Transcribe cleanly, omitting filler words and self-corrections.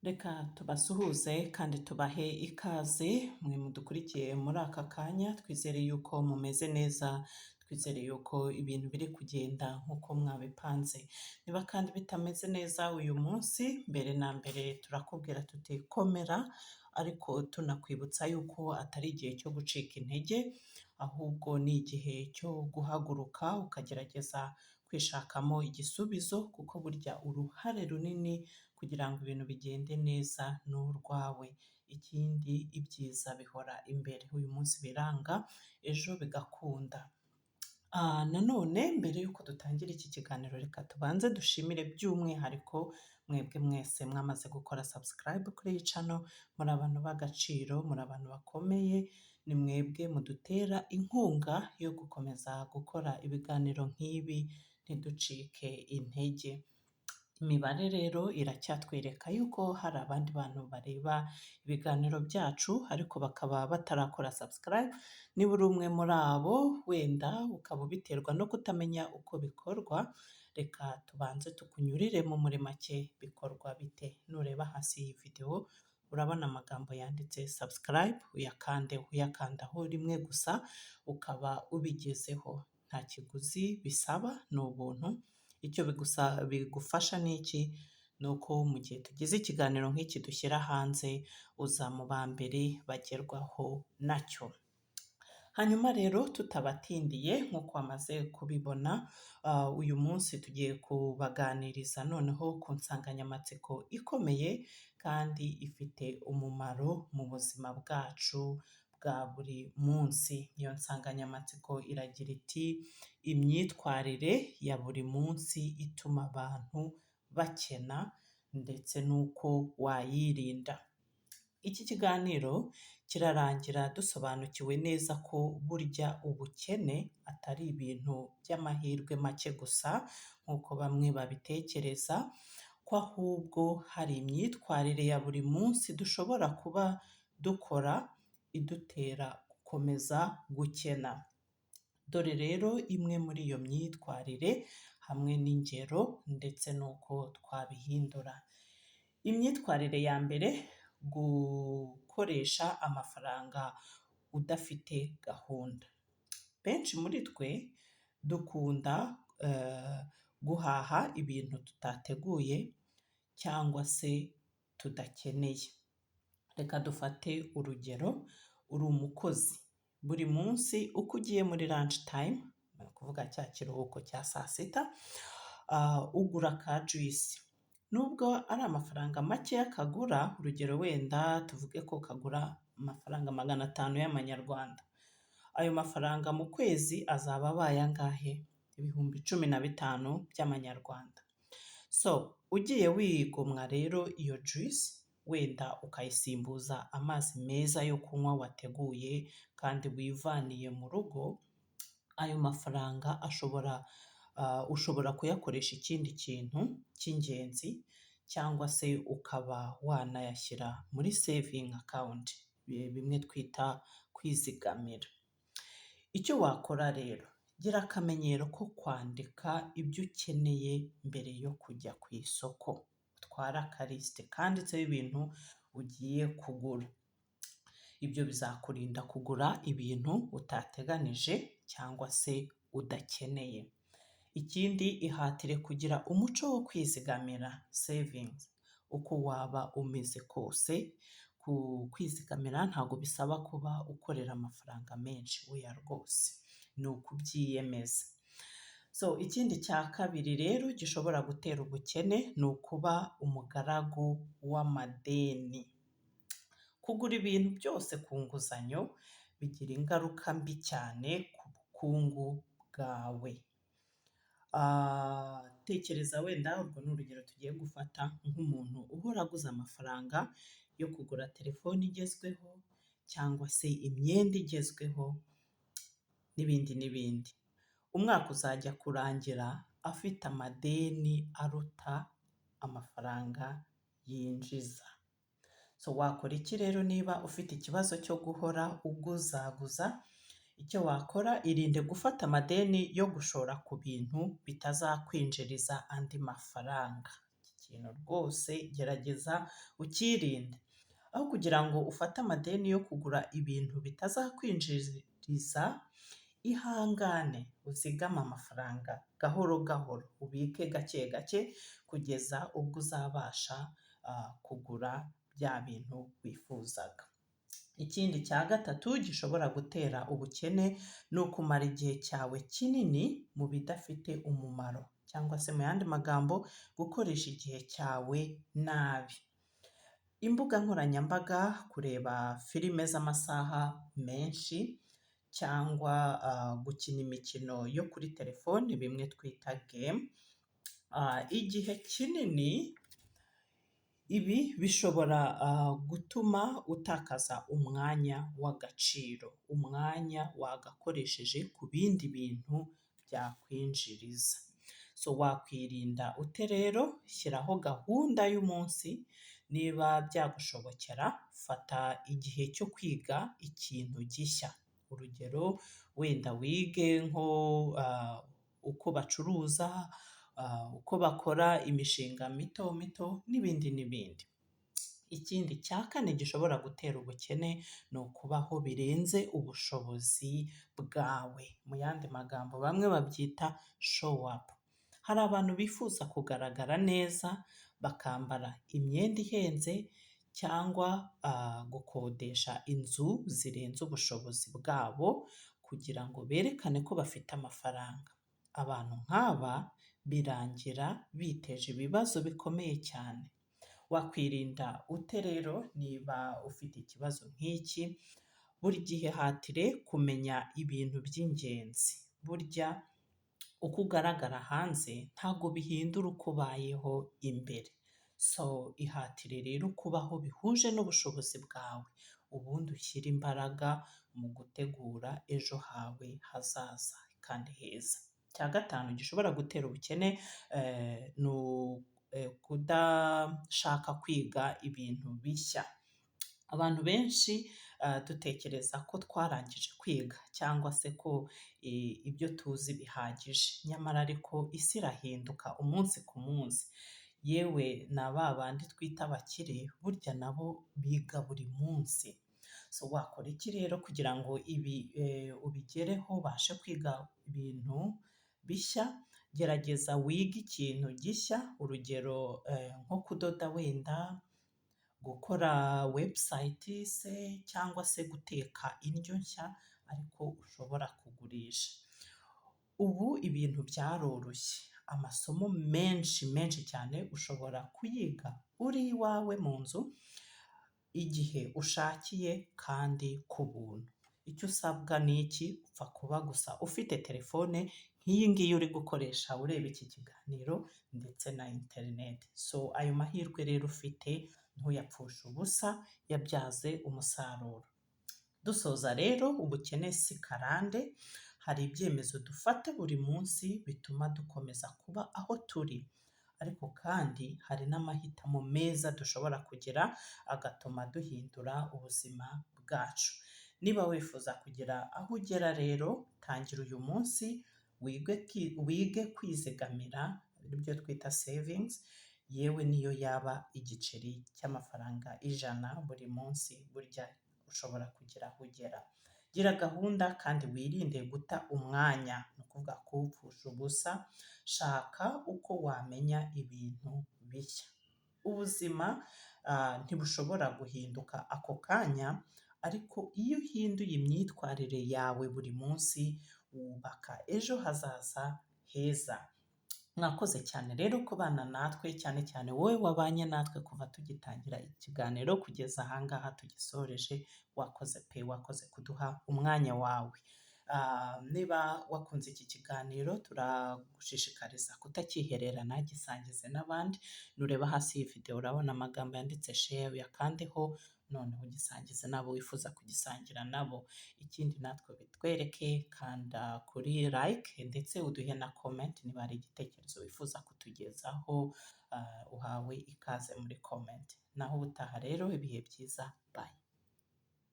Reka tubasuhuze kandi tubahe ikaze mwe mudukurikiye muri aka kanya, twizere yuko mumeze neza, twizere yuko ibintu biri kugenda nk'uko mwabipanze. Niba kandi bitameze neza uyu munsi, mbere na mbere turakubwira tuti komera, ariko tunakwibutsa yuko atari igihe cyo gucika intege, ahubwo ni igihe cyo guhaguruka ukagerageza kwishakamo igisubizo, kuko burya uruhare runini kugira ngo ibintu bigende neza ni urwawe. Ikindi, ibyiza bihora imbere. Uyu munsi biranga, ejo bigakunda. Nanone mbere y'uko dutangira iki kiganiro, reka tubanze dushimire by'umwihariko mwebwe mwese mwamaze gukora subscribe kuri iyi channel. Muri abantu b'agaciro, muri abantu bakomeye, ni mwebwe mudutera inkunga yo gukomeza gukora ibiganiro nk'ibi ntiducike intege. Imibare rero iracyatwereka yuko hari abandi bantu bareba ibiganiro byacu ariko bakaba batarakora subscribe. Niba uri umwe muri abo, wenda ukaba ubiterwa no kutamenya uko bikorwa, reka tubanze tukunyuriremo muri make bikorwa bite. Nureba hasi iyi video urabona amagambo yanditse subscribe, uyakandaho rimwe gusa ukaba ubigezeho. Nta kiguzi bisaba, ni ubuntu. Icyo bigufasha ni iki? Ni uko mu gihe tugize ikiganiro nk'iki dushyira hanze, uza mu ba mbere bagerwaho nacyo. Hanyuma rero tutabatindiye, nk'uko wamaze kubibona, uyu munsi tugiye kubaganiriza noneho ku nsanganyamatsiko ikomeye kandi ifite umumaro mu buzima bwacu bwa buri munsi. Iyo nsanganyamatsiko iragira iti: imyitwarire ya buri munsi ituma abantu bakena ndetse n'uko wayirinda. Iki kiganiro kirarangira dusobanukiwe neza ko burya ubukene atari ibintu by'amahirwe make gusa nk'uko bamwe babitekereza, ko ahubwo hari imyitwarire ya buri munsi dushobora kuba dukora idutera gukomeza gukena. Dore rero imwe muri iyo myitwarire hamwe n'ingero ndetse n'uko twabihindura. Imyitwarire ya mbere: gukoresha amafaranga udafite gahunda. Benshi muri twe dukunda guhaha ibintu tutateguye cyangwa se tudakeneye. Reka dufate urugero: uri umukozi, buri munsi uko ugiye muri lunch time, ni ukuvuga cya kiruhuko cya saa sita, ugura ka juice. Nubwo ari amafaranga make kagura, urugero wenda tuvuge ko kagura amafaranga 500 y'amanyarwanda. Ayo mafaranga mu kwezi azaba abaye angahe? Ibihumbi 15 by'amanyarwanda. So, ugiye wigomwa rero iyo juice, wenda ukayisimbuza amazi meza yo kunywa wateguye kandi wivaniye mu rugo, ayo mafaranga ushobora kuyakoresha ikindi kintu cy'ingenzi, cyangwa se ukaba wanayashyira muri saving account, bimwe twita kwizigamira. Icyo wakora rero, gira akamenyero ko kwandika ibyo ukeneye mbere yo kujya ku isoko. Utwara akarisite kanditseho ibintu ugiye kugura. Ibyo bizakurinda kugura ibintu utateganije cyangwa se udakeneye. Ikindi, ihatire kugira umuco wo kwizigamira, savings. Uko waba umeze kose, kwizigamira ntabwo bisaba kuba ukorera amafaranga menshi, oya rwose, ni ukubyiyemeza. So, ikindi cya kabiri rero gishobora gutera ubukene ni ukuba umugaragu w'amadeni. Kugura ibintu byose ku nguzanyo bigira ingaruka mbi cyane ku bukungu bwawe. Tekereza wenda, urwo ni urugero tugiye gufata, nk'umuntu uhora aguza amafaranga yo kugura telefoni igezweho cyangwa se imyenda igezweho n'ibindi n'ibindi. Umwaka uzajya kurangira afite amadeni aruta amafaranga yinjiza. So, wakora iki rero niba ufite ikibazo cyo guhora uguzaguza? Icyo wakora, irinde gufata amadeni yo gushora ku bintu bitazakwinjiriza andi mafaranga. Iki kintu rwose gerageza ukirinde. Aho kugira ngo ufate amadeni yo kugura ibintu bitazakwinjiriza, ihangane uzigame amafaranga gahoro gahoro, ubike gake gake kugeza ubwo uzabasha kugura bya bintu wifuzaga. Ikindi cya gatatu gishobora gutera ubukene ni ukumara igihe cyawe kinini mu bidafite umumaro, cyangwa se mu yandi magambo gukoresha igihe cyawe nabi. Imbuga nkoranyambaga, kureba filime z'amasaha menshi cyangwa gukina imikino yo kuri telefoni bimwe twita game, igihe kinini, ibi bishobora gutuma utakaza umwanya w'agaciro, umwanya wagakoresheje ku bindi bintu byakwinjiriza. Wakwirinda ute rero? Shyiraho gahunda y'umunsi. Niba byagushobokera, fata igihe cyo kwiga ikintu gishya. Urugero, wenda wige nko uko bacuruza, uko bakora imishinga mito mito n'ibindi n'ibindi. Ikindi cya kane gishobora gutera ubukene ni ukubaho birenze ubushobozi bwawe. Mu yandi magambo bamwe babyita show up. Hari abantu bifuza kugaragara neza, bakambara imyenda ihenze cyangwa gukodesha inzu zirenze ubushobozi bwabo kugira ngo berekane ko bafite amafaranga. Abantu nk'aba birangira biteje ibibazo bikomeye cyane. Wakwirinda ute rero niba ufite ikibazo nk'iki? Buri gihe hatire kumenya ibintu by'ingenzi. Burya uko ugaragara hanze ntabwo bihindura uko ubayeho imbere. Ihatire rero kubaho bihuje n'ubushobozi bwawe, ubundi ushyire imbaraga mu gutegura ejo hawe hazaza kandi heza. Icya gatanu gishobora gutera ubukene ni kudashaka kwiga ibintu bishya. Abantu benshi dutekereza ko twarangije kwiga cyangwa se ko ibyo tuzi bihagije, nyamara ariko isi irahinduka umunsi ku munsi. Yewe na ba bandi twita abakire burya nabo biga buri munsi. Wakora iki rero kugira ngo ibi ubigereho, ubashe kwiga ibintu bishya? Gerageza wige ikintu gishya, urugero nko kudoda, wenda gukora website se, cyangwa se guteka indyo nshya ariko ushobora kugurisha. Ubu ibintu byaroroshye, amasomo menshi cyane ushobora kuyiga uri iwawe mu nzu igihe ushakiye kandi ku buntu. Icyo usabwa ni iki? Upfa kuba gusa ufite telefone nk'iyi ngiyi uri gukoresha ureba iki kiganiro ndetse na interineti. Ayo mahirwe rero ufite ntuyapfushe ubusa, yabyaze umusaruro. Dusoza rero, ubukene si karande. Hari ibyemezo dufata buri munsi bituma dukomeza kuba aho turi, ariko kandi hari n'amahitamo meza dushobora kugira agatuma duhindura ubuzima bwacu. Niba wifuza kugira aho ugera rero, tangira uyu munsi wige kwizigamira, ibyo twita savings, yewe niyo yaba igiceri cy'amafaranga 100 buri munsi, burya ushobora kugira aho ugera. Gira gahunda kandi wirinde guta umwanya, ni ukuvuga kuwupfusha ubusa. Shaka uko wamenya ibintu bishya. Ubuzima ntibushobora guhinduka ako kanya, ariko iyo uhinduye imyitwarire yawe buri munsi, wubaka ejo hazaza heza. Mwakoze cyane rero kubana natwe, cyane cyane wowe wabanye natwe kuva tugitangira ikiganiro kugeza ahangaha tugisoreje. Wakoze pe, wakoze kuduha umwanya wawe. Niba wakunze iki kiganiro, turagushishikariza kutakihererana, gisangize n'abandi. Nureba hasi iyi video urabona amagambo yanditse share, uyakandeho noneho ugisangize nabo wifuza kugisangira nabo. Ikindi natwe bitwereke, kanda kuri like ndetse uduhe na comment niba hari igitekerezo wifuza kutugezaho. Uhawe ikaze muri comment. Naho ubutaha rero, ibihe byiza, bye.